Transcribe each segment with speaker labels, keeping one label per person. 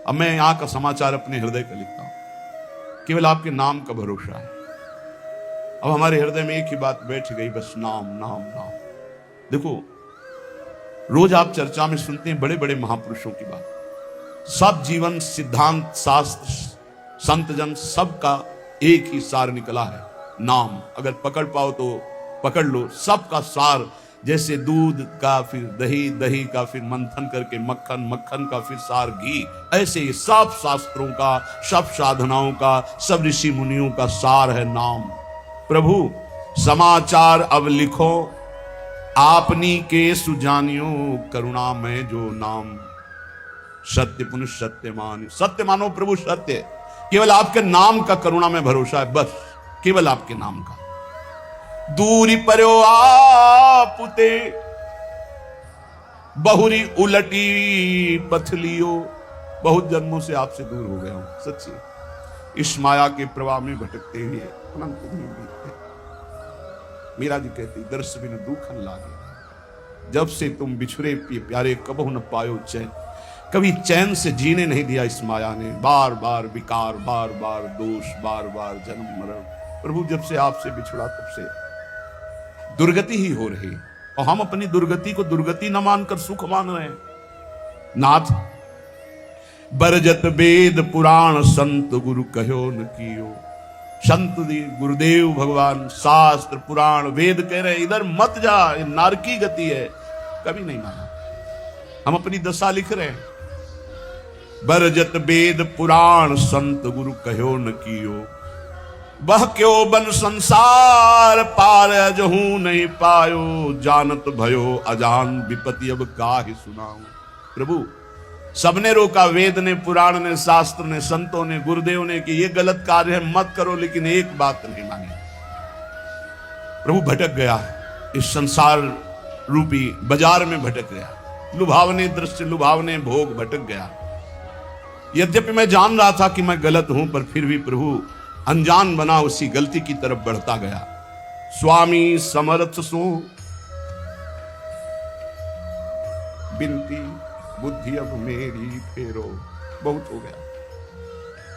Speaker 1: अब मैं यहां का समाचार अपने हृदय का लिखता हूं, केवल आपके नाम का भरोसा है। अब हमारे हृदय में एक ही बात बैठ गई, बस नाम नाम नाम। देखो, रोज आप चर्चा में सुनते हैं बड़े बड़े महापुरुषों की बात, सब जीवन सिद्धांत शास्त्र संत जन सबका एक ही सार निकला है, नाम। अगर पकड़ पाओ तो पकड़ लो, सबका सार। जैसे दूध का फिर दही, दही का फिर मंथन करके मक्खन, मक्खन का फिर सार घी, ऐसे ही सब शास्त्रों का, सब साधनाओं का, सब ऋषि मुनियों का सार है नाम। प्रभु समाचार अब लिखो, आपनी के सुजानियो, करुणा में जो नाम। सत्य पुनः सत्य मान, सत्य मानो प्रभु सत्य। केवल आपके नाम का करुणा में भरोसा है, बस केवल आपके नाम का। दूरी पर्यो आपुते, बहुरी उलटी पथलियो। बहुत जन्मों से आपसे दूर हो गया हूं, सच्ची। इस माया के प्रवाह में भटकते हुए अनंत दिन बीतते। मीरा जी कहती, दर्श बिन दुखन लागे, जब से तुम बिछुरे प्यारे कबहु न पायो चैन। कभी चैन से जीने नहीं दिया इस माया ने, बार बार विकार, बार बार दोष, बार बार जन्म मरण। प्रभु जब से आपसे बिछुड़ा तब से दुर्गति ही हो रही, और हम अपनी दुर्गति को दुर्गति न मानकर सुख मान रहे हैं। नाथ बरजत वेद पुराण, संत गुरु कहो न कियो। संत गुरुदेव भगवान शास्त्र पुराण वेद कह रहे इधर मत जा, ये नारकी गति है, कभी नहीं माना। हम अपनी दशा लिख रहे हैं। बरजत वेद पुराण, संत गुरु कहो न कियो। वह क्यों बन संसार पार, अजहू नहीं पायो। जानत भयो अजान विपत्ति, अब काहे सुनाऊं। प्रभु सबने रोका, वेद ने, पुराण ने, शास्त्र ने, संतों ने, गुरुदेव ने कि ये गलत कार्य है, मत करो, लेकिन एक बात नहीं मानी। प्रभु भटक गया, इस संसार रूपी बाजार में भटक गया, लुभावने दृश्य, लुभावने भोग, भटक गया। यद्यपि मैं जान रहा था कि मैं गलत हूं, पर फिर भी प्रभु अनजान बना उसी गलती की तरफ बढ़ता गया। स्वामी समर्थ सो बिनती, बुद्धि अब मेरी फेरो। बहुत हो गया।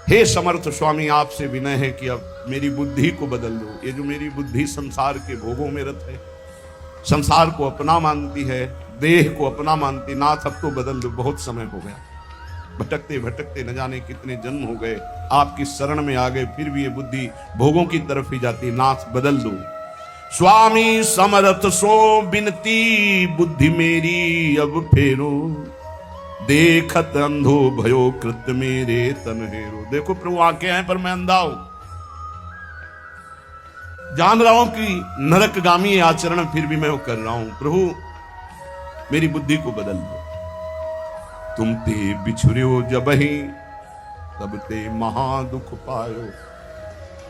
Speaker 1: हे समर्थ स्वामी, आपसे विनय है कि अब मेरी बुद्धि को बदल दो। ये जो मेरी बुद्धि संसार के भोगों में रत है, संसार को अपना मानती है, देह को अपना मानती, नाथ अब तो बदल दो, बहुत समय हो गया। भटकते भटकते न जाने कितने जन्म हो गए, आपकी शरण में आ गए, फिर भी ये बुद्धि भोगों की तरफ ही जाती। नाथ बदल दो। स्वामी समर्थ सो बिनती, बुद्धि मेरी अब फेरो। देखत अंधो भयो कृत मेरे तन हेरो। देखो प्रभु आंखें हैं पर मैं अंधा हूं, जान रहा हूं कि नरकगामी आचरण फिर भी मैं वो कर रहा हूं। प्रभु मेरी बुद्धि को बदल दो। तुम ते बिछुर्यो जबहि, तब ते महा दुख पायो।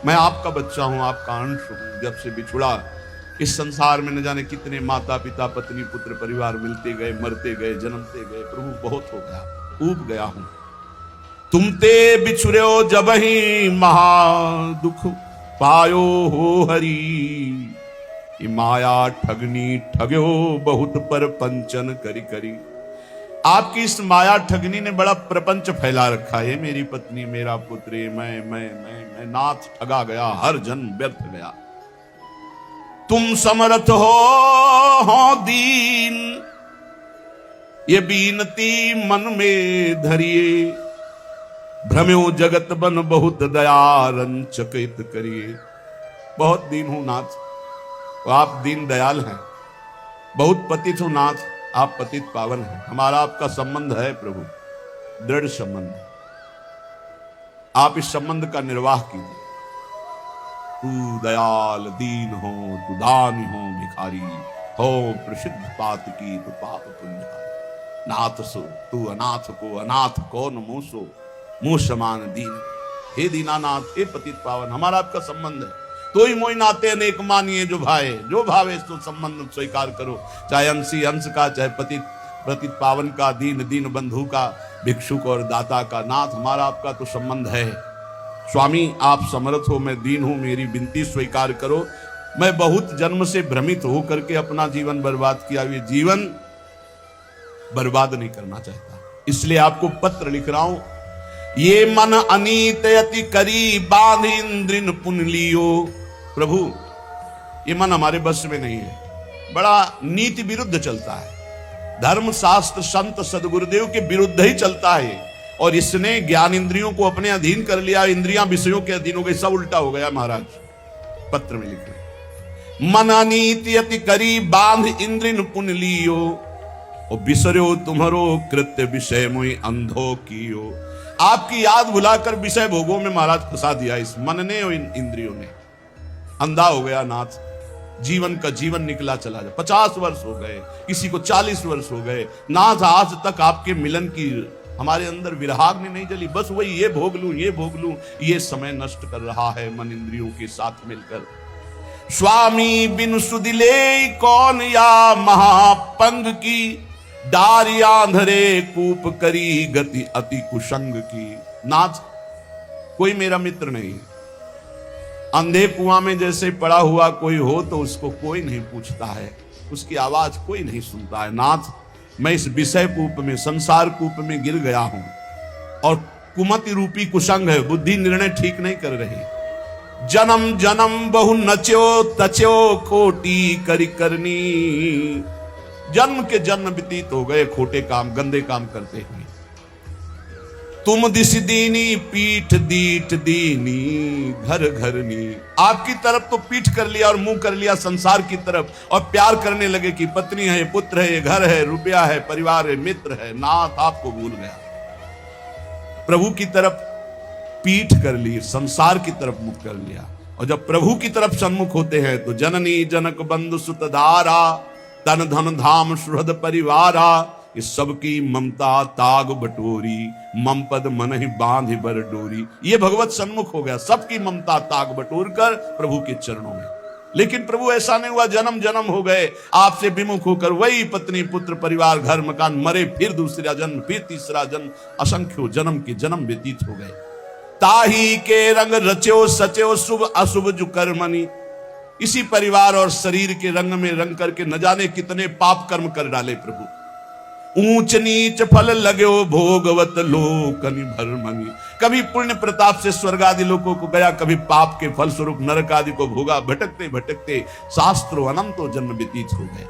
Speaker 1: मैं आपका बच्चा हूं, आपका अंश हूं। जब से बिछुड़ा, इस संसार में न जाने कितने माता पिता, पत्नी, पुत्र, परिवार मिलते गए, मरते गए, जन्मते गए। प्रभु बहुत हो गया, ऊब गया हूं। तुम ते बिछुर्यो जबहि, महा दुख पायो हो हरि। माया ठगनी ठग्यो बहुत, पर पंचन करी करी। आपकी इस माया ठगनी ने बड़ा प्रपंच फैला रखा है। मेरी पत्नी, मेरा पुत्र, मैं नाथ ठगा गया, हर जन्म व्यर्थ गया। तुम समर्थ हो दीन, ये बीनती मन में धरिए। भ्रम्यो जगत बन बहुत दया, रंचकित करिए। बहुत दीन हूं नाथ, आप दीन दयाल हैं। बहुत पतित हूं नाथ, आप पतित पावन हैं। हमारा आपका संबंध है प्रभु, दृढ़ संबंध। आप इस संबंध का निर्वाह कीजिए। तू दयाल दीन हो, तू दानी हो भिखारी हो, प्रसिद्ध पात की तू पाप पुंजारी। नाथ सो तू अनाथ को, अनाथ कौन मोसो, मुंह समान दीन। हे दीनानाथ, हे पतित पावन, हमारा आपका संबंध है। तो ही मोहि नाते अनेक मानिए, जो भाए जो भावे तो संबंध स्वीकार करो। चाहे अंशी अंश का, चाहे पतित पावन का, दीन दीन बंधु का, भिक्षुक और दाता का। नाथ हमारा आपका तो संबंध है। स्वामी आप समर्थ हो, मैं दीन हूं, मेरी विनती स्वीकार करो। मैं बहुत जन्म से भ्रमित होकर के अपना जीवन बर्बाद किया, ये जीवन बर्बाद नहीं करना चाहता, इसलिए आपको पत्र लिख रहा हूं। ये मन अनीत अति करी बांध इंद्रिन पुन लियो। प्रभु ये मन हमारे बस में नहीं है, बड़ा नीति विरुद्ध चलता है, धर्म शास्त्र संत सदगुरुदेव के विरुद्ध ही चलता है, और इसने ज्ञान इंद्रियों को अपने अधीन कर लिया, इंद्रियां विषयों के अधीन हो गई, सब उल्टा हो गया। महाराज पत्र में लिख रहे, मन अनीति अति करी बांध इंद्रिन पुन लियो, और बिसरो तुम्हारो कृत्य विषय मुई अंधो कियो। आपकी याद भुलाकर विषय भोगों में महाराज फंसा दिया इस मन ने और इन इंद्रियों ने, अंधा हो गया नाथ। जीवन का जीवन निकला चला जाए, 50 वर्ष हो गए, किसी को 40 वर्ष हो गए, नाथ आज तक आपके मिलन की हमारे अंदर विराग्नि नहीं जली, बस वही ये भोग लूं ये भोग लूं, ये समय नष्ट कर रहा है मन इंद्रियों के साथ मिलकर। स्वामी बिन सुदिले कौन या महापंग की, डारिया धरे कूप करी गति अति कुसंग की। नाथ कोई मेरा मित्र नहीं, अंधे कुआं में जैसे पड़ा हुआ कोई हो तो उसको कोई नहीं पूछता है, उसकी आवाज कोई नहीं सुनता है। नाथ मैं इस विषय कूप में, संसार कूप में गिर गया हूं, और कुमति रूपी कुसंग है, बुद्धि निर्णय ठीक नहीं कर रही। जन्म जन्म बहु नच्यो तच्यो खोटी करी करनी, जन्म के जन्म व्यतीत हो गए खोटे काम गंदे काम करते हुए। तुम दिस दीनी पीठ दीठ दीनी घर घरनी, आपकी तरफ तो पीठ कर लिया और मुंह कर लिया संसार की तरफ, और प्यार करने लगे कि पत्नी है, पुत्र है, घर है, रुपया है, परिवार है, मित्र है। नाथ आपको भूल गया, प्रभु की तरफ पीठ कर ली, संसार की तरफ मुख कर लिया। और जब प्रभु की तरफ सन्मुख होते हैं तो जननी जनक बंधु सुत धारा, तन धन धाम सुहृद परिवारा, इस सबकी ममता ताग बटोरी, मम पद मन ही बांध बर डोरी। ये भगवत सन्मुख हो गया, सबकी ममता ताग बटोर कर प्रभु के चरणों में। लेकिन प्रभु ऐसा नहीं हुआ, जन्म जन्म हो गए आपसे विमुख होकर, वही पत्नी पुत्र परिवार घर मकान, मरे फिर दूसरा जन्म, फिर तीसरा जन्म, असंख्यों जन्म के जन्म व्यतीत हो गए। ताही के रंग रच्यो सच्यो शुभ अशुभ जो कर्मनि, इसी परिवार और शरीर के रंग में रंग करके न जाने कितने पाप कर्म कर डाले प्रभु। ऊंच नीच फल लगो भोगवत लोकनि भरमनि, कभी पुण्य प्रताप से स्वर्ग आदि लोकों को गया, कभी पाप के फल स्वरूप नरक आदि को भोगा। भटकते भटकते शास्त्रों अनंतों जन्म व्यतीत हो गए।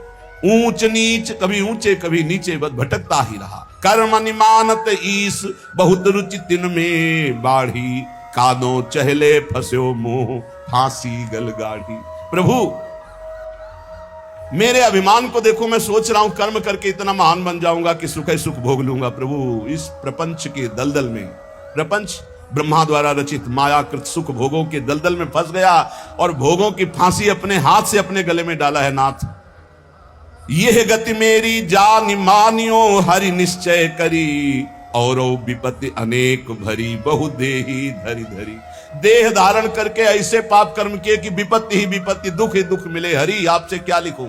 Speaker 1: ऊंच नीच, कभी ऊंचे कभी नीचे, बस भटकता ही रहा। कर्म मानत ईस बहुत रुचि तिन में बाढ़ी, कादों चहले फंस्यो मोह फांसी गल गाढ़ी। प्रभु मेरे अभिमान को देखो, मैं सोच रहा हूं कर्म करके इतना महान बन जाऊंगा कि सुख ही सुख भोग लूंगा। प्रभु इस प्रपंच के दलदल में, प्रपंच ब्रह्मा द्वारा रचित मायाकृत सुख भोगों के दलदल में फंस गया, और भोगों की फांसी अपने हाथ से अपने गले में डाला है। नाथ यह गति मेरी जान मानियो हरि निश्चय करी, और विपत्ति अनेक भरी बहु देही धरी धरी। देह धारण करके ऐसे पाप कर्म किए कि विपत्ति ही विपत्ति, दुख ही दुख मिले। हरि आपसे क्या लिखूं,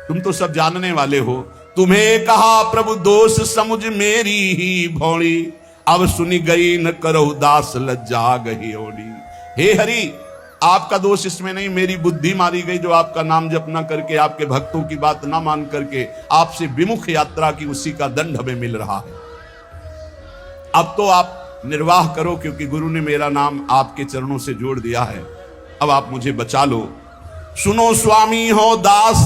Speaker 1: तुम तो सब जानने वाले हो। तुम्हें कहा प्रभु दोष समुझ मेरी ही भौड़ी, अब सुनी गई न करो दास लज्जा गही ओढ़ी। हे हरि आपका दोष इसमें नहीं, मेरी बुद्धि मारी गई जो आपका नाम जप न करके, आपके भक्तों की बात न मान करके आपसे विमुख यात्रा की, उसी का दंड हमें मिल रहा है। अब तो आप निर्वाह करो, क्योंकि गुरु ने मेरा नाम आपके चरणों से जोड़ दिया है, अब आप मुझे बचा लो। सुनो स्वामी हो दास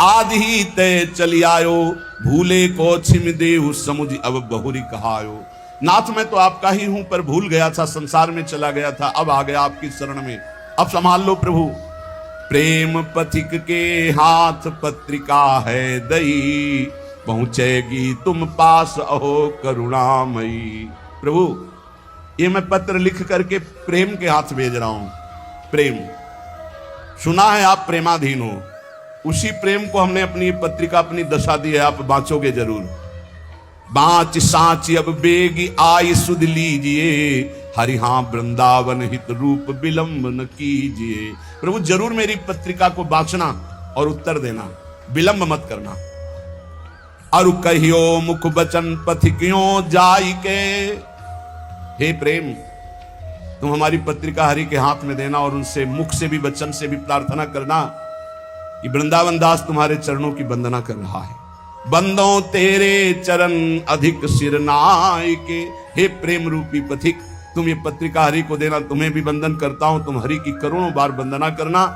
Speaker 1: आदि ही तय चली आयो, भूले को छिम देहु समुझ अब बहुरी कहायो। नाथ मैं तो आपका ही हूं, पर भूल गया था, संसार में चला गया था, अब आ गया आपकी शरण में, अब संभाल लो प्रभु। प्रेम पथिक के हाथ पत्रिका है दई, पहुंचेगी तुम पास अहो करुणामयी। प्रभु ये मैं पत्र लिख करके प्रेम के हाथ भेज रहा हूं। प्रेम सुना है आप प्रेमाधीन हो, उसी प्रेम को हमने अपनी पत्रिका, अपनी दशा दी है, आप बांचोगे जरूर। बांच सांच अब बेगी आई सुध लीजिए, हरिहा वृंदावन हित रूप विलंब न कीजिए। प्रभु जरूर मेरी पत्रिका को बांचना और उत्तर देना, विलंब मत करना। अरु कहियो मुख बचन पथिकियों जाई के, हे प्रेम तुम हमारी पत्रिका हरि के हाथ में देना, और उनसे मुख से भी वचन से भी प्रार्थना करना कि वृंदावन दास तुम्हारे चरणों की वंदना कर रहा है। बंदों तेरे चरण अधिक सिरनाय के। हे प्रेम रूपी पथिक, तुम ये पत्रिका हरि को देना, तुम्हें भी वंदन करता हूं, तुम हरि की करोड़ों बार वंदना करना।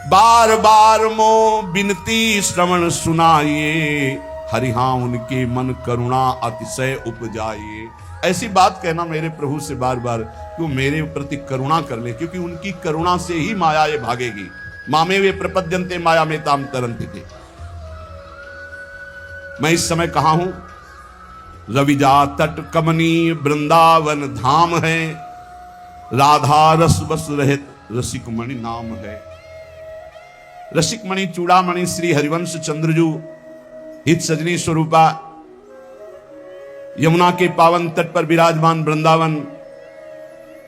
Speaker 1: बार बार मो बिनती श्रवण सुनाइए, हरि हाँ उनके मन करुणा अतिशय उपजाइए। ऐसी बात कहना मेरे प्रभु से बार बार कि वो मेरे प्रति करुणा कर ले, क्योंकि उनकी करुणा से ही माया ये भागेगी। मामे वे प्रपद्यन्ते माया में ताम तरन्ते थे। मैं इस समय कहां हूं? रविजा तट कमनी वृंदावन धाम है, राधा रस बस रहित रसिक मणि नाम है। रसिक मणि चूड़ामणि श्री हरिवंश चंद्रजू हित सजनी स्वरूपा यमुना के पावन तट पर विराजमान वृंदावन,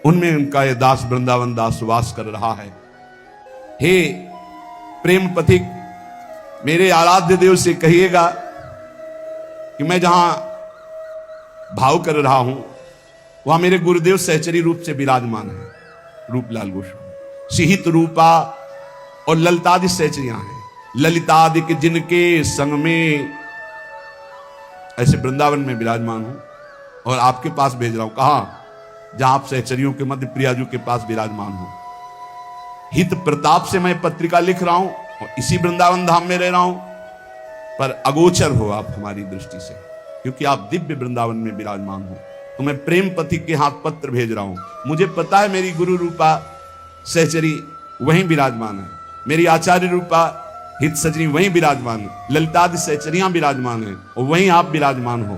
Speaker 1: उनमें उनका यह दास वृंदावन दास वास कर रहा है। हे प्रेम पथिक, मेरे आराध्य देव से कहिएगा कि मैं जहां भाव कर रहा हूं वहां मेरे गुरुदेव सहचरी रूप से विराजमान है, रूपलाल गोस्वामी। सिहित रूपा और ललितादि सहचरियां हैं, ललितादि के जिनके संग में ऐसे वृंदावन में विराजमान हूं और आपके पास भेज रहा हूं। कहा? जहां आप सहचरियों के मध्य प्रियाजू के पास विराजमान हो। हित प्रताप से मैं पत्रिका लिख रहा हूं और इसी वृंदावन धाम में रह रहा हूं, पर अगोचर हो आप हमारी दृष्टि से, क्योंकि आप दिव्य वृंदावन में विराजमान हो। तो मैं प्रेम पथिक के हाथ पत्र भेज रहा हूं। मुझे पता है मेरी गुरु रूपा सहचरी वहीं विराजमान है, मेरी आचार्य रूपा हित सजनी वहीं विराजमान है, ललितादि सहचरियां विराजमान है और वहीं आप विराजमान हो।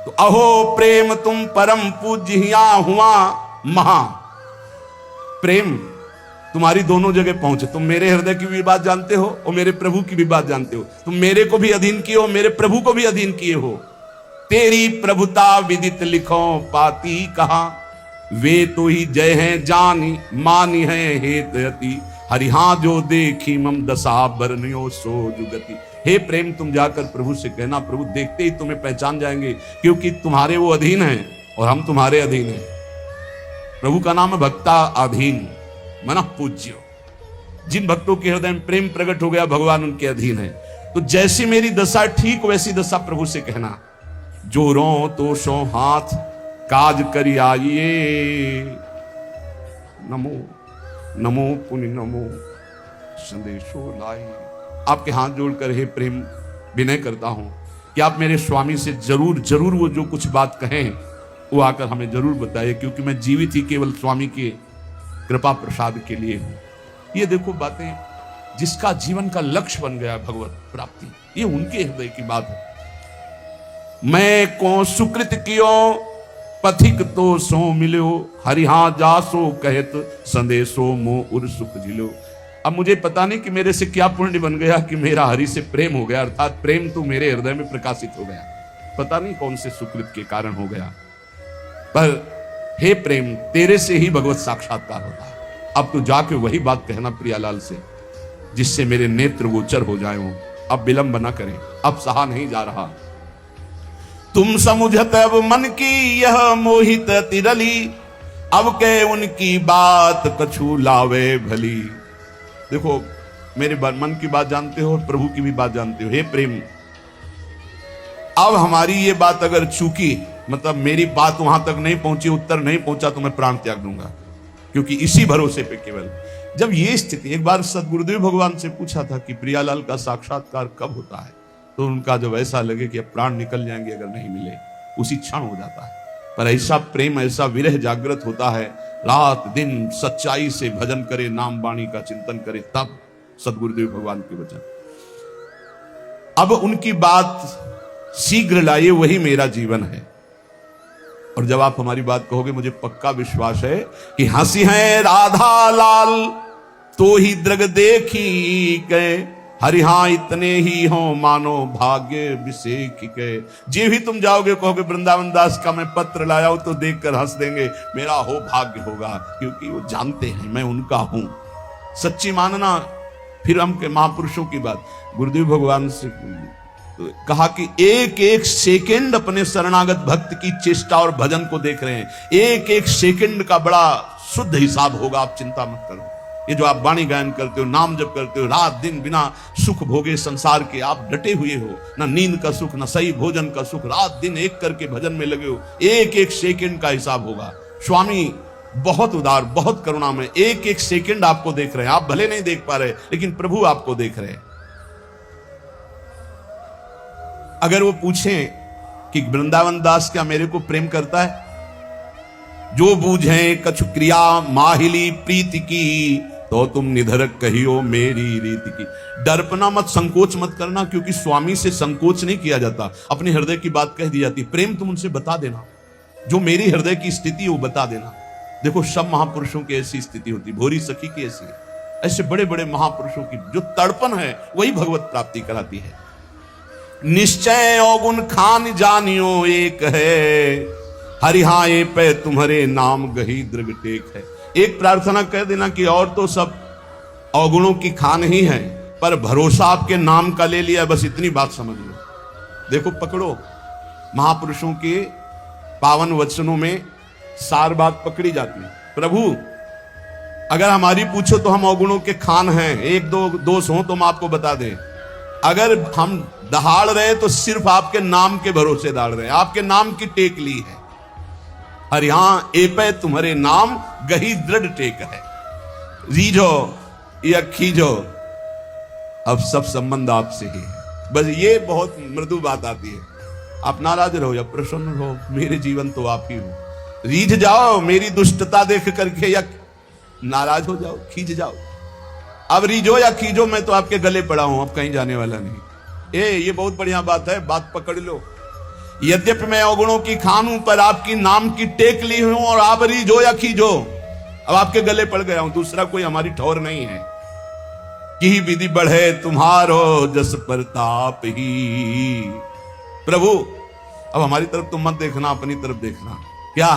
Speaker 1: तो अहो प्रेम तुम परम पूज्य हुआ महा। प्रेम तुम्हारी दोनों जगह पहुंचे। तुम मेरे हृदय की भी बात जानते हो और मेरे प्रभु की भी बात जानते हो। तुम मेरे को भी अधीन किए हो, मेरे प्रभु को भी अधीन किए हो। तेरी प्रभुता विदित लिखो पाती कहा, वे तो ही जय हैं जानी मानी है हेतयति। हरिहा जो देखी मम दशा बरनियो सो जुगति। हे प्रेम, तुम जाकर प्रभु से कहना, प्रभु देखते ही तुम्हें पहचान जाएंगे, क्योंकि तुम्हारे वो अधीन हैं और हम तुम्हारे अधीन हैं। प्रभु का नाम है भक्ता अधीन मन पूज्य। जिन भक्तों के हृदय में प्रेम प्रकट हो गया, भगवान उनके अधीन है। तो जैसी मेरी दशा ठीक वैसी दशा प्रभु से कहना। जो रो तो सो हाथ काज करी आइए, नमो नमो पुनि नमो संदेशो लाई। आपके हाथ जोड़कर हे प्रेम विनय करता हूं कि आप मेरे स्वामी से जरूर जरूर वो जो कुछ बात कहें वो आकर हमें जरूर बताइए, क्योंकि मैं जीवित ही केवल स्वामी के कृपा प्रसाद के लिए हूं। ये देखो बातें, जिसका जीवन का लक्ष्य बन गया भगवत प्राप्ति, ये उनके हृदय की बात है। मैं को सुकृत कियो पथिक तो सो मिलो, हरिहा जासो कहत संदेशो मो उर सुख जिलो। अब मुझे पता नहीं कि मेरे से क्या पुण्य बन गया कि मेरा हरि से प्रेम हो गया, अर्थात प्रेम तो मेरे हृदय में प्रकाशित हो गया। पता नहीं कौन से सुकृत के कारण हो गया, पर हे प्रेम, तेरे से ही भगवत साक्षात्कार होता है। अब तो जाके वही बात कहना प्रियालाल से, जिससे मेरे नेत्र गोचर हो जाए। अब विलंब न करें, अब सहा नहीं जा रहा। तुम समुझत अब मन की यह मोहित तिरली, अब के उनकी बात कछु लावे भली। देखो, मेरे मन की बात जानते हो और प्रभु की भी बात जानते हो। हे प्रेम, अब हमारी ये बात अगर चूकी, मतलब मेरी बात वहां तक नहीं पहुंची, उत्तर नहीं पहुंचा, तो मैं प्राण त्याग दूंगा, क्योंकि इसी भरोसे पे केवल। जब ये स्थिति, एक बार सदगुरुदेव भगवान से पूछा था कि प्रियालाल का साक्षात्कार कब होता है, तो उनका जब ऐसा लगे कि अब प्राण निकल जाएंगे अगर नहीं मिले, उसी क्षण हो जाता है। पर ऐसा प्रेम, ऐसा विरह जागृत होता है, रात दिन सच्चाई से भजन करे, नाम वाणी का चिंतन करे, तब सदगुरुदेव भगवान के वचन। अब उनकी बात शीघ्र लाइए, वही मेरा जीवन है। और जब आप हमारी बात कहोगे, मुझे पक्का विश्वास है कि हंसी है राधा लाल तो ही दृग देखी के, हरिहा इतने ही हो मानो भाग्य विषेक के। जे भी तुम जाओगे कहोगे वृंदावन दास का मैं पत्र लाया हूं, तो देखकर हंस देंगे, मेरा हो भाग्य होगा, क्योंकि वो जानते हैं मैं उनका हूं। सच्ची मानना। फिर हम के महापुरुषों की बात, गुरुदेव भगवान से कहा कि एक एक सेकंड अपने शरणागत भक्त की चेष्टा और भजन को देख रहे हैं। एक एक सेकंड का बड़ा शुद्ध हिसाब होगा, आप चिंता मत करो। ये जो आप वाणी गायन करते हो, नाम जप करते हो, रात दिन बिना सुख भोगे संसार के आप डटे हुए हो, ना नींद का सुख, ना सही भोजन का सुख, रात दिन एक करके भजन में लगे हो, एक एक सेकंड का हिसाब होगा। स्वामी बहुत उदार, बहुत करुणा में एक एक सेकंड आपको देख रहे हैं। आप भले नहीं देख पा रहे, लेकिन प्रभु आपको देख रहे हैं। अगर वो पूछें कि वृंदावन दास क्या मेरे को प्रेम करता है? जो बूझे कछु क्रिया माहिली प्रीति की, तो तुम निधरक कहियो मेरी रीति की। डरपना मत, संकोच मत करना, क्योंकि स्वामी से संकोच नहीं किया जाता। अपने हृदय की बात कह दी जाती। प्रेम तुम उनसे बता देना, जो मेरी हृदय की स्थिति वो बता देना। देखो सब महापुरुषों की ऐसी स्थिति होती, भोरी सखी की ऐसी है। ऐसे बड़े बड़े महापुरुषों की जो तड़पन है वही भगवत प्राप्ति कराती है। निश्चय अवगुण खान जानियो एक है, हरिहाए पे तुम्हारे नाम गही दृग टेक है। एक प्रार्थना कह देना कि और तो सब अवगुणों की खान ही है, पर भरोसा आपके नाम का ले लिया, बस इतनी बात समझ लो। देखो पकड़ो, महापुरुषों के पावन वचनों में सार बात पकड़ी जाती है। प्रभु अगर हमारी पूछो तो हम अवगुणों के खान हैं, एक दो दोष हो तो हम आपको बता दें। अगर हम दहाड़ रहे तो सिर्फ आपके नाम के भरोसे दहाड़ रहे हैं, आपके नाम की टेक ली है। और यहां एपे तुम्हारे नाम गही दृढ़ टेक है। रीझो या खींचो, अब सब संबंध आपसे ही है। बस ये बहुत मृदु बात आती है। आप नाराज रहो या प्रसन्न हो, मेरे जीवन तो आप ही हो। रीझ जाओ मेरी दुष्टता देख करके, या नाराज हो जाओ, खींच जाओ। अब रीझो या खींचो, मैं तो आपके गले पड़ा हूं, अब कहीं जाने वाला नहीं। ये बहुत बढ़िया बात है, बात पकड़ लो। यद्यपि मैं अवगुणों की खान हूं, पर आपकी नाम की टेक ली हूं, और आप रीझो या खींचो, अब आपके गले पड़ गया हूं। दूसरा कोई हमारी ठौर नहीं है। कि विधि बढ़े तुम्हारो जस प्रताप ही। प्रभु अब हमारी तरफ तुम मत देखना, अपनी तरफ देखना। क्या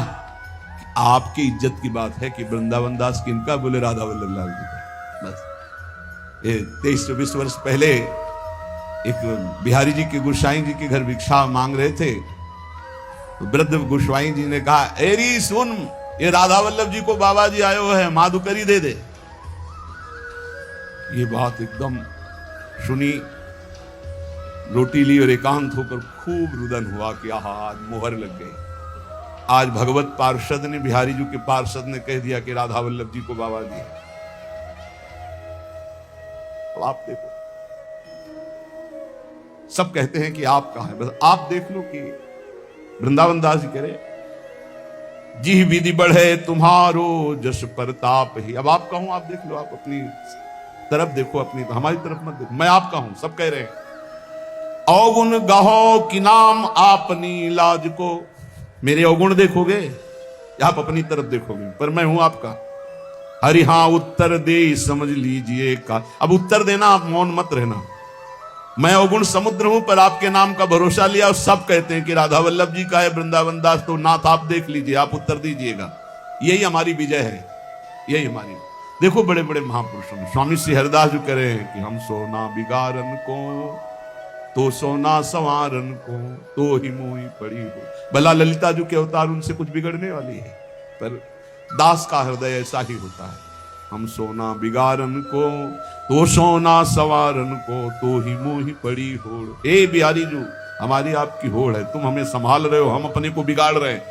Speaker 1: आपकी इज्जत की बात है कि वृंदावन दास किनका? बोले राधा वल्लभ लाल जी का। बस 23-24 वर्ष पहले एक बिहारी जी के गोसाई जी के घर भिक्षा मांग रहे थे, तो वृद्ध गोसाई जी ने कहा, एरी सुन, ये राधा वल्लभ जी को बाबा जी आयो है, माधुकरी दे दे। ये बात एकदम सुनी, रोटी ली और एकांत होकर खूब रुदन हुआ कि आहा आज मोहर लग गई। आज भगवत पार्षद ने, बिहारी जी के पार्षद ने कह दिया कि राधा वल्लभ जी को बाबा जी। अब आप देखो, सब कहते हैं कि आपका है, बस आप देख लो कि वृंदावन दास जी कह रहे, जी विधि बढ़े तुम्हारो जस प्रताप ही। अब आपका हूं, आप देख लो, आप अपनी तरफ देखो, अपनी हमारी तरफ मत देखो। मैं आपका हूं, सब कह रहे हैं। अवगुण गहो कि नाम आपनी लाज को। मेरे अवगुण देखोगे, आप अपनी तरफ देखोगे, पर मैं हूं आपका। हरि हां उत्तर दे समझ लीजिए का। अब उत्तर देना, आप मौन मत रहना। मैं अवगुण समुद्र हूं, पर आपके नाम का भरोसा लिया, और सब कहते हैं कि राधा वल्लभ जी का है वृंदावन दास, तो नाथ आप देख लीजिए, आप उत्तर दीजिएगा। यही हमारी विजय है, यही हमारी। देखो बड़े बड़े महापुरुषों में स्वामी श्री हरिदास जो कह रहे हैं कि हम सोना बिगारन को, तो सोना संवारन को, तो ही मोही पड़ी हो। भला ललिता जी के अवतार, उनसे कुछ बिगड़ने वाली है, पर दास का हृदय ऐसा ही होता है। हम सोना बिगारन को, तो सोना सवारन को, तो ही मोही पड़ी होड़। ए बिहारी जी, हमारी आपकी होड़ है, तुम हमें संभाल रहे हो, हम अपने को बिगाड़ रहे हैं।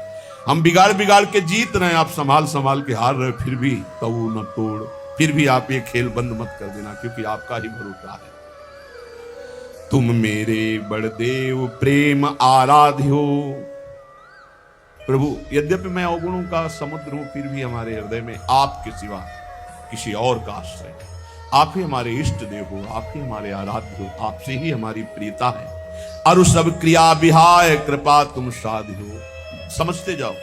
Speaker 1: हम बिगाड़ बिगाड़ के जीत रहे हैं, आप संभाल संभाल के हार रहे, फिर भी तऊ न तोड़। फिर भी आप ये खेल बंद मत कर देना, क्योंकि आपका ही भरोसा है। तुम मेरे बड़देव प्रेम आराध्यो। प्रभु यद्यपि मैं अवगुणों का समुद्र हूं, फिर भी हमारे हृदय में आपके सिवा किसी और का आश्रय है। आप ही हमारे इष्ट देव हो, आप ही हमारे आराध्य हो, आपसे ही हमारी प्रियता है। अरु सब क्रिया विहाय कृपा तुम साध्यो। समझते जाओ,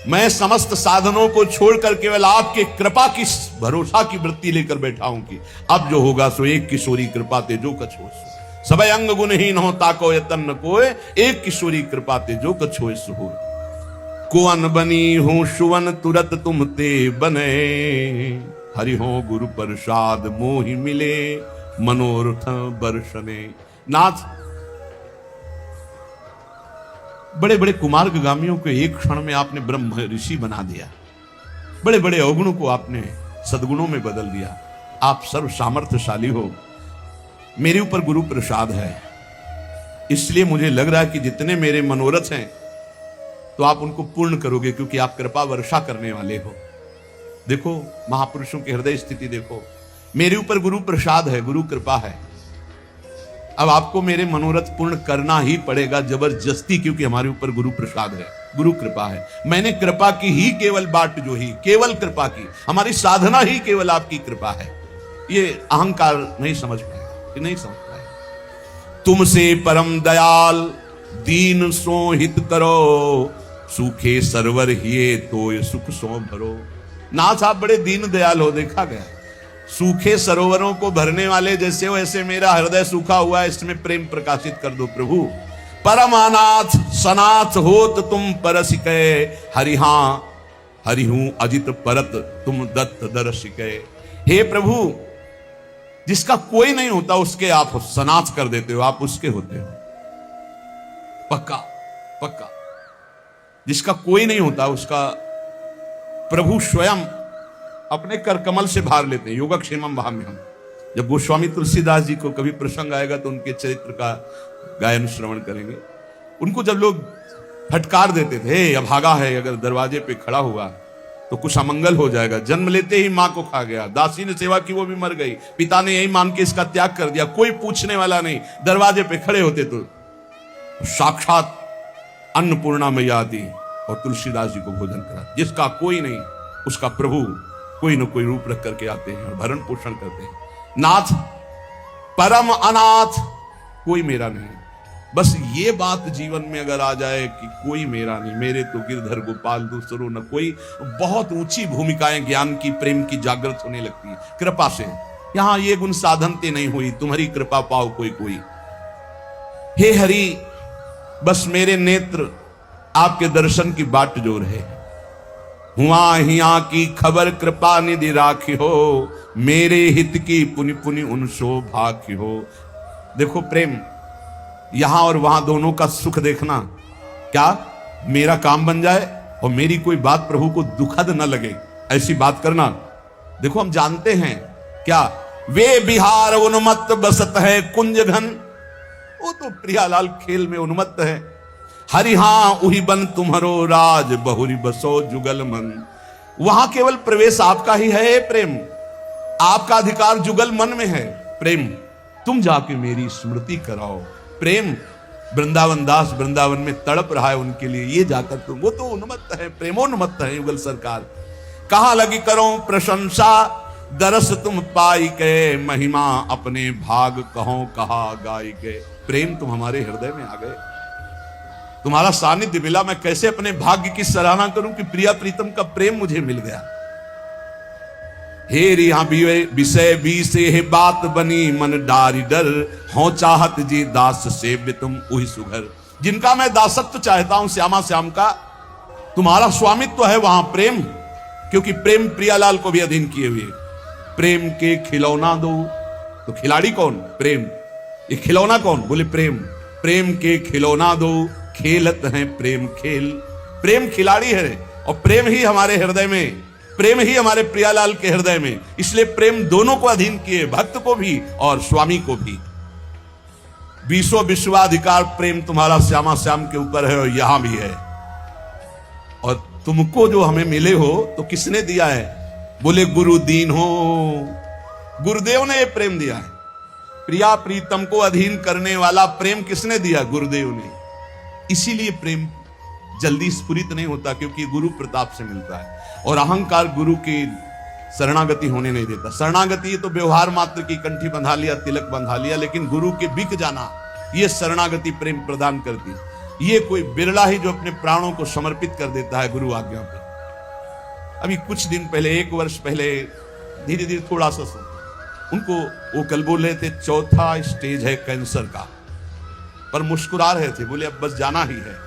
Speaker 1: मैं समस्त साधनों को छोड़कर केवल आपके कृपा की भरोसा की वृत्ति लेकर बैठा हूं कि अब जो होगा सो एक किशोरी कृपा ते जो कछ हो सो। सबय अंग गुणहीन हो ताको यतन न कोय, एक किशोरी कृपा ते जो कछ हो सो हो। कुवन बनी हूं सुवन तुरत तुम ते बने, हरि हो गुरु प्रसाद मोहि मिले मनोरथ बरसने। नाथ बड़े बड़े कुमार्गामियों को एक क्षण में आपने ब्रह्म ऋषि बना दिया। बड़े बड़े अवगुणों को आपने सद्गुणों में बदल दिया। आप सर्व सामर्थ्यशाली हो, मेरे ऊपर गुरु प्रसाद है, इसलिए मुझे लग रहा है कि जितने मेरे मनोरथ हैं तो आप उनको पूर्ण करोगे, क्योंकि आप कृपा वर्षा करने वाले हो। देखो महापुरुषों की हृदय स्थिति देखो, मेरे ऊपर गुरु प्रसाद है, गुरु कृपा है। अब आपको मेरे मनोरथ पूर्ण करना ही पड़ेगा जबरदस्ती, क्योंकि हमारे ऊपर गुरु प्रसाद है, गुरु कृपा है। मैंने कृपा की ही केवल बाट जो ही, केवल कृपा की, हमारी साधना ही केवल आपकी कृपा है। ये अहंकार नहीं समझ पाएगा, ये नहीं समझ पाएगा। तुमसे परम दयाल दीन सो हित करो, सूखे सरवर हिये तो ये सुख सो भरो। नाथ आप बड़े दीन दयाल हो, देखा गया। सूखे सरोवरों को भरने वाले जैसे हो, ऐसे मेरा हृदय सूखा हुआ है, इसमें प्रेम प्रकाशित कर दो प्रभु। परम अनाथ सनाथ होत तुम परसिके, हरिहा हरिहूं अजित परत तुम दत्त दर्शिके। हे प्रभु, जिसका कोई नहीं होता उसके आप सनाथ कर देते हो, आप उसके होते हो। पक्का पक्का, जिसका कोई नहीं होता उसका प्रभु स्वयं अपने कर कमल से भार लेते हैं। योगक्षेमम वहाम्यहम्। जब गोस्वामी तुलसीदास जी को कभी प्रसंग आएगा तो उनके चरित्र का गायन श्रवण करेंगे। उनको जब लोग फटकार देते थे, अभागा है, अगर दरवाजे पे खड़ा हुआ तो कुछ अमंगल हो जाएगा। जन्म लेते ही मां को खा गया, दासी ने सेवा की वो भी मर गई, पिता ने यही मान के इसका त्याग कर दिया, कोई पूछने वाला नहीं। दरवाजे पे खड़े होते तो साक्षात अन्नपूर्णा मैया आती और तुलसीदास जी को भोजन करा। जिसका कोई नहीं उसका प्रभु कोई न कोई रूप रख करके आते हैं और भरण पोषण करते हैं। नाथ परम अनाथ, कोई मेरा नहीं। बस ये बात जीवन में अगर आ जाए कि कोई मेरा नहीं, मेरे तो गिरधर गोपाल दूसरो न कोई, बहुत ऊंची भूमिकाएं ज्ञान की प्रेम की जागृत होने लगती है कृपा से। यहां ये गुण साधनते नहीं हुई, तुम्हारी कृपा पाओ कोई कोई। हे हरि, बस मेरे नेत्र आपके दर्शन की बाट जोर है। हुआ हिया की खबर कृपा निधि राखी हो, मेरे हित की पुनि पुनि उन भाखी हो। देखो प्रेम, यहां और वहां दोनों का सुख देखना, क्या मेरा काम बन जाए और मेरी कोई बात प्रभु को दुखद न लगे, ऐसी बात करना। देखो हम जानते हैं क्या, वे बिहार उन्मत्त बसत है कुंज घन, वो तो प्रियालाल खेल में उन्मत्त है। हरिहा उही बन तुम्हारो राज, बहुरी बसो जुगल मन। वहां केवल प्रवेश आपका ही है प्रेम, आपका अधिकार जुगल मन में है। प्रेम, तुम जाके मेरी स्मृति कराओ। प्रेम, वृंदावन दास वृंदावन में तड़प रहा है उनके लिए, ये जाकर तुम, वो तो उन्मत्त है, प्रेमोन्मत्त है युगल सरकार। कहां लगी करो प्रशंसा, दरस तुम पाई के, महिमा अपने भाग कहो कहा गाई के। प्रेम, तुम हमारे हृदय में आ गए, तुम्हारा सानिध्य मिला। मैं कैसे अपने भाग्य की सराहना करूं कि प्रिया प्रीतम का प्रेम मुझे मिल गया। हे रिहा विषय भी से है बात बनी, मन डारी डर हो चाहत जी दास से तुम उही सुघर। जिनका मैं दासत्व चाहता हूं श्यामा श्याम का, तुम्हारा स्वामित्व है वहां प्रेम, क्योंकि प्रेम प्रियालाल को भी अधीन किए हुए। प्रेम के खिलौना दो, तो खिलाड़ी कौन? प्रेम। ये खिलौना कौन? बोले प्रेम। प्रेम के खिलौना दो, खेलत हैं प्रेम खेल। प्रेम खिलाड़ी है और प्रेम ही हमारे हृदय में, प्रेम ही हमारे प्रियालाल के हृदय में। इसलिए प्रेम दोनों को अधीन किए, भक्त को भी और स्वामी को भी। बीसों विश्वाधिकार प्रेम तुम्हारा श्यामा श्याम के ऊपर है और यहां भी है। और तुमको जो हमें मिले हो तो किसने दिया है? बोले गुरु दीन हो, गुरुदेव ने ये प्रेम दिया है। प्रिया प्रीतम को अधीन करने वाला प्रेम किसने दिया? गुरुदेव ने। इसीलिए प्रेम जल्दी स्फुरित नहीं होता, क्योंकि गुरु प्रताप से मिलता है। और अहंकार गुरु की शरणागति होने नहीं देता। शरणागति तो व्यवहार मात्र की, कंठी बंधा लिया, तिलक बंधा लिया, लेकिन गुरु के बिक जाना, यह शरणागति प्रेम प्रदान करती है। ये कोई बिरला ही जो अपने प्राणों को समर्पित कर देता है गुरु आज्ञा पे। अभी कुछ दिन पहले, 1 वर्ष पहले, धीरे धीरे थोड़ा सा उनको वो कल बोल रहे थे 4था स्टेज है कैंसर का, पर मुस्कुरा रहे थे, बोले अब बस जाना ही है,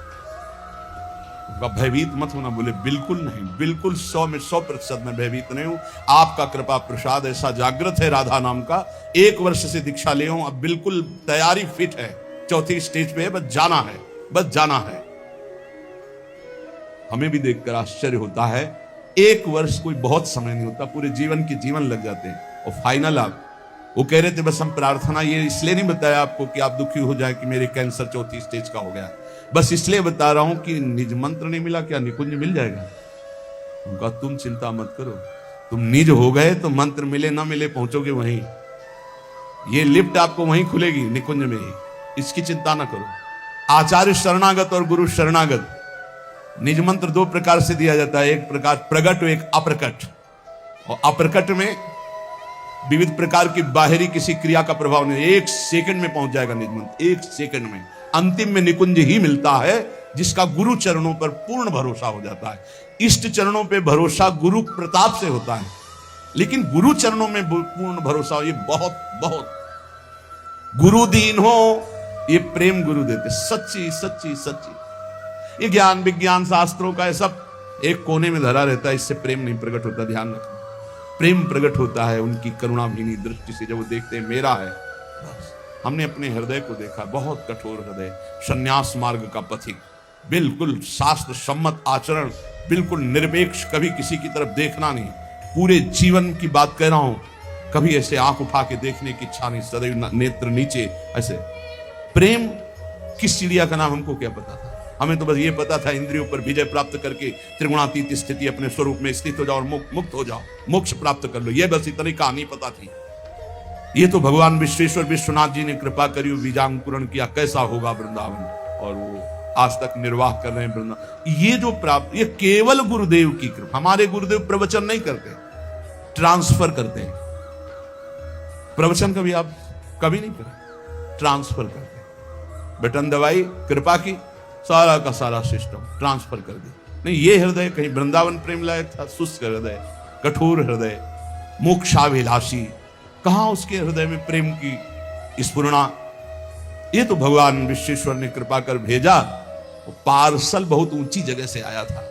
Speaker 1: भयभीत मत होना। बोले बिल्कुल नहीं, बिल्कुल 100 में 100% मैं भयभीत नहीं हूं। आपका कृपा प्रसाद ऐसा जागृत है राधा नाम का, 1 वर्ष से दीक्षा ले हूं, अब बिल्कुल तैयारी फिट है, 4थी स्टेज पे है, बस जाना है, बस जाना है। हमें भी देखकर आश्चर्य होता है 1 वर्ष कोई बहुत समय नहीं होता, पूरे जीवन के जीवन लग जाते हैं। और फाइनल आप वो कह रहे थे बस हम प्रार्थना ये इसलिए नहीं बताया आपको कि आप दुखी हो जाए कि मेरे कैंसर 4थी स्टेज का हो गया, बस इसलिए बता रहा हूं कि निज मंत्र नहीं मिला, क्या निकुंज मिल जाएगा? उनका तुम चिंता मत करो, तुम निज हो गए तो मंत्र मिले ना मिले पहुंचोगे वहीं, ये लिफ्ट आपको वहीं खुलेगी निकुंज में ही, इसकी चिंता ना करो। आचार्य शरणागत और गुरु शरणागत, निज मंत्र 2 प्रकार से दिया जाता है, एक प्रकार प्रकट और एक अप्रकट। और अप्रकट में विविध प्रकार की बाहरी किसी क्रिया का प्रभाव नहीं, 1 सेकंड में पहुंच जाएगा निज मंत्र, 1 सेकंड में। अंतिम में निकुंज ही मिलता है जिसका गुरु चरणों पर पूर्ण भरोसा हो जाता है। इष्ट चरणों पे भरोसा गुरु प्रताप से होता है, लेकिन गुरु चरणों में पूर्ण भरोसा ये बहुत बहुत गुरु दीन हो, ये प्रेम गुरु देते, सच्ची सच्ची सच्ची। ये ज्ञान विज्ञान शास्त्रों का ये सब एक कोने में धरा रहता है, इससे प्रेम नहीं प्रकट होता, ध्यान रखना। प्रेम प्रकट होता है उनकी करुणाभीनी दृष्टि से, जब वो देखते हैं मेरा है। हमने अपने हृदय को देखा, बहुत कठोर हृदय, संन्यास मार्ग का पथिक, बिल्कुल शास्त्र सम्मत आचरण, बिल्कुल निरपेक्ष, कभी किसी की तरफ देखना नहीं, पूरे जीवन की बात कह रहा हूं, कभी ऐसे आंख उठा के देखने की इच्छा नहीं, सदैव नेत्र नीचे ऐसे। प्रेम किस चिड़िया का नाम हमको क्या पता था? हमें तो बस ये पता था इंद्रियों पर विजय प्राप्त करके त्रिगुणातीत स्थिति अपने स्वरूप में स्थित हो जाओ और मुक्त हो जाओ, मोक्ष प्राप्त कर लो, ये बस इतनी कहानी पता थी। ये तो भगवान विश्वेश्वर विश्वनाथ जी ने कृपा करी, बीजांकुरण किया, कैसा होगा वृंदावन, और वो आज तक निर्वाह कर रहे हैं वृंदावन। ये जो प्राप्त, ये केवल गुरुदेव की कृपा। हमारे गुरुदेव प्रवचन नहीं करते, ट्रांसफर करते हैं। प्रवचन कभी आप कभी नहीं करें, ट्रांसफर करते, बटन दबाई, कृपा की, सारा का सारा सिस्टम ट्रांसफर कर दी। नहीं, ये हृदय कहीं वृंदावन प्रेम लायक था, शुष्क हृदय, कठोर हृदय, मोक्षाभिलाषी, कहां उसके हृदय में प्रेम की स्फुरणा? ये तो भगवान विश्वेश्वर ने कृपा कर भेजा। पार्सल बहुत ऊंची जगह से आया था,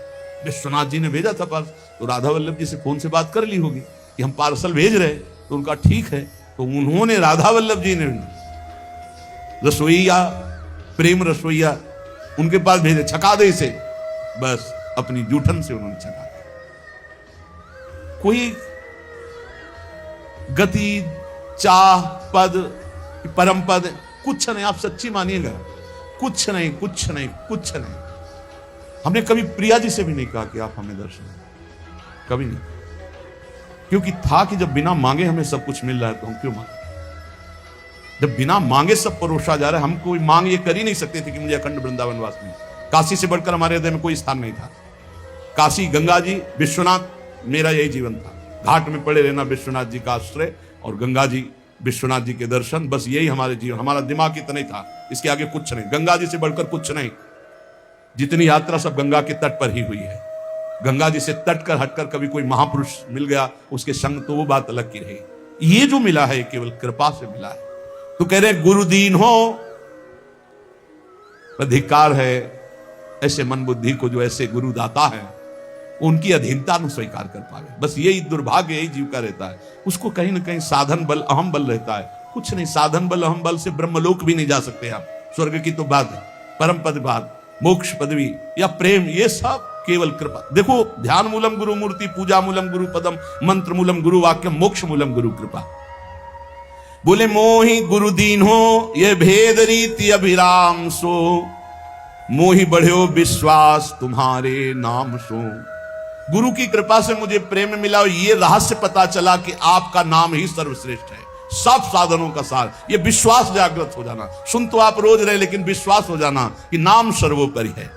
Speaker 1: विश्वनाथ जी ने भेजा था पार्सल, तो राधा वल्लभ जी से फोन से बात कर ली होगी कि हम पार्सल भेज रहे, तो उनका ठीक है, तो उन्होंने राधा वल्लभ जी ने रसोईया, प्रेम रसोईया उनके पास भेजे, छका दे इसे, बस अपनी जूठन से उन्होंने छका दिया। कोई गति, चाह, पद, परम पद कुछ नहीं, आप सच्ची मानिएगा, कुछ नहीं, कुछ नहीं, कुछ नहीं। हमने कभी प्रिया जी से भी नहीं कहा कि आप हमें दर्शन दें, कभी नहीं, क्योंकि था कि जब बिना मांगे हमें सब कुछ मिल रहा है तो हम क्यों मांगे? जब बिना मांगे सब परोसा जा रहा है, हम कोई मांग ये कर ही नहीं सकते थे कि मुझे अखंड वृंदावन वास में, काशी से बढ़कर हमारे हृदय में कोई स्थान नहीं था। काशी, गंगा जी, विश्वनाथ, मेरा यही जीवन था, घाट में पड़े रहना, विश्वनाथ जी का आश्रय और गंगा जी, विश्वनाथ जी के दर्शन, बस यही हमारे जीवन, हमारा दिमाग इतना ही था, इसके आगे कुछ नहीं, गंगा जी से बढ़कर कुछ नहीं। जितनी यात्रा सब गंगा के तट पर ही हुई है। गंगा जी से तट कर हटकर कभी कोई महापुरुष मिल गया उसके संग, तो वो बात अलग की रही। ये जो मिला है केवल कृपा से मिला है। तो कह रहे गुरु दीन हो, अधिकार है ऐसे मन बुद्धि को, जो ऐसे गुरु दाता है उनकी अधीनता न स्वीकार कर पावे। बस यही दुर्भाग्य यही जीव का रहता है, उसको कहीं ना कहीं साधन बल, अहम बल रहता है। कुछ नहीं, साधन बल अहम बल से ब्रह्मलोक भी नहीं जा सकते आप, स्वर्ग की तो बात है, परम पद बात, मोक्ष पदवी या प्रेम, ये सब केवल कृपा। देखो, ध्यान मूलम गुरु मूर्ति, पूजा मूलम गुरु पदम, मंत्र मूलम गुरु वाक्य, मोक्ष मूलम गुरु कृपा। बोले मोहि गुरु दीन हो, ये भेद रीति अभिराम सो, मोहि बढ़्यो विश्वास तुम्हारे नाम सो। गुरु की कृपा से मुझे प्रेम मिला और ये रहस्य पता चला कि आपका नाम ही सर्वश्रेष्ठ है, सब साधनों का सार। ये विश्वास जागृत हो जाना, सुन तो आप रोज रहे लेकिन विश्वास हो जाना कि नाम सर्वोपरि है।